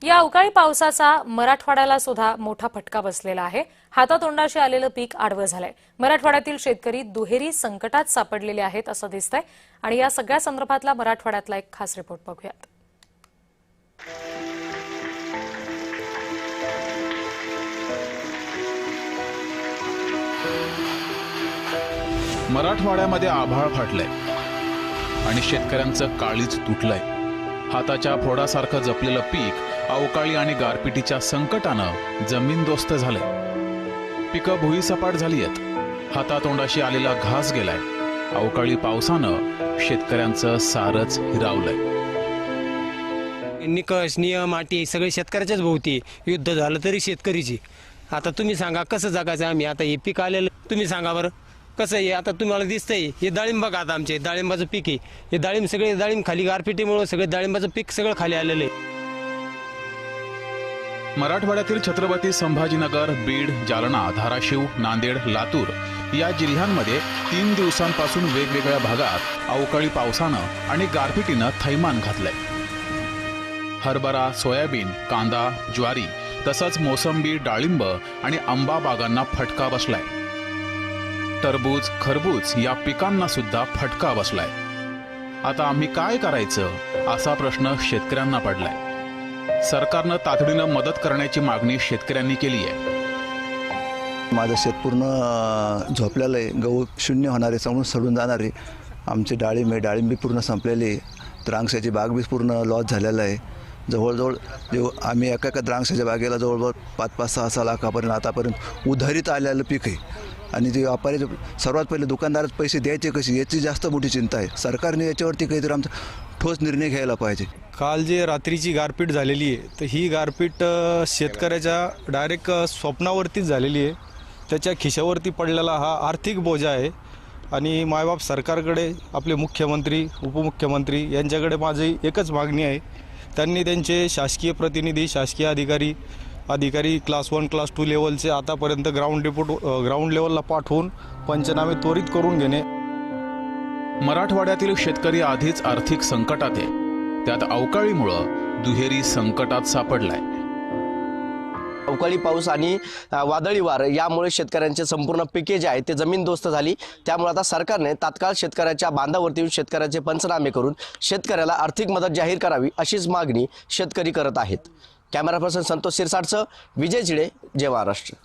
या अवकाळी पावसाचा मराठवाड्याला सुद्धा मोठा फटका बसलेला आहे। हातातोंडाशी आलेलं पीक आडवं झालंय। मराठवाड्यातील शेतकरी दुहेरी संकटात सापडलेले आहेत असं दिसतंय आणि या सगळ्या संदर्भातला मराठवाड्यातला एक खास रिपोर्ट बघूयात। मराठवाड्यामध्ये आभाळ फाटलंय आणि शेतकऱ्यांचं काळीज तुटलंय। हाताच्या फोडासारखं जपलेलं पीक अवकाळी आणि गारपिटीच्या संकटानं जमीनदोस्त झालंय। पिकं भुईसपाट झाली आहेत। हातातोंडाशी आलेला घास गेलाय। अवकाळी पावसानं शेतकऱ्यांचं सारच हिरावलंय। निकष नियम अटी सगळे शेतकऱ्याच्याच भोवती। युद्ध झालं तरी शेतकरीची। आता तुम्ही सांगा कसं जगायचं आम्ही। आता हे पीक आलेलं तुम्ही सांगा बरं कसं आहे। आता तुम्हाला दिसतंय हे डाळिंब बघा। आता आमचे डाळिंबाचं पीक आहे। हे डाळिंब सगळे डाळिंब खाली गारपिटीमुळे सगळे डाळिंबाचं पीक सगळं खाली आलेलं आहे। मराठवाड्यातील छत्रपती संभाजीनगर, बीड, जालना, धाराशिव, नांदेड, लातूर या जिल्ह्यांमध्ये 3 दिवसांपासून वेगवेगळ्या भागात अवकाळी पावसानं आणि गारपिटीनं थैमान घातलंय। हरभरा, सोयाबीन, कांदा, ज्वारी तसंच मोसंबी, डाळिंब आणि आंबा बागांना फटका बसलाय। टरबूज, खरबूज या पिकांना सुद्धा फटका बसलाय। आता आम्ही काय करायचं असा प्रश्न शेतकऱ्यांना पडलाय। सरकारनं तातडीनं मदत करण्याची मागणी शेतकऱ्यांनी केली आहे। माझं शेत पूर्ण झोपलेलं आहे। गहू शून्य होणारे, समोर सडून जाणारे। आमची डाळिंबी पूर्ण संपलेली। द्राक्षाची बाग बी पूर्ण लॉस झालेला आहे। जवळजवळ जे आम्ही एका द्राक्षाच्या बागेला जवळजवळ 5-6 लाखापर्यंत आतापर्यंत उधारीत आलेलं पीक आहे। आणि जे व्यापारी सर्वात पहिले दुकानदारात पैसे द्यायचे कसे याची जास्त मोठी चिंता आहे। सरकारने याच्यावरती काहीतरी आमचा ठोस निर्णय घ्यायला पाहिजे। काल जे रात्रीची गारपीट झालेली आहे तर ही गारपीट शेतकऱ्याच्या डायरेक्ट स्वप्नावरतीच झालेली आहे। त्याच्या खिशावरती पडलेला हा आर्थिक बोजा आहे। आणि मायबाप सरकारकडे आपले मुख्यमंत्री, उपमुख्यमंत्री यांच्याकडे माझी एकच मागणी आहे। त्यांनी त्यांचे शासकीय प्रतिनिधी, शासकीय अधिकारी क्लास 1, क्लास 2 लेवलचे आतापर्यंत ग्राउंड लेवलला पाठवून पंचनामे त्वरित करून घेणे। मराठवाड्यातील शेतकरी आधीच आर्थिक संकटात आहे। त्यात अवकाळीमुळे दुहेरी संकटात सापडलाय। अवकाळी पाऊस आणि वादळी वार यामुळे शेतकऱ्यांचे संपूर्ण पिके जे आहेत ते जमीनदोस्त झाली। त्यामुळे आता सरकारने तात्काळ शेतकऱ्याच्या बांधावरती येऊन शेतकऱ्याचे पंचनामे करून शेतकऱ्याला आर्थिक मदत जाहीर करावी अशीच मागणी शेतकरी करत आहेत। कॅमेरा पर्सन संतोष शिरसाटसह विजय चिडे, जय महाराष्ट्र।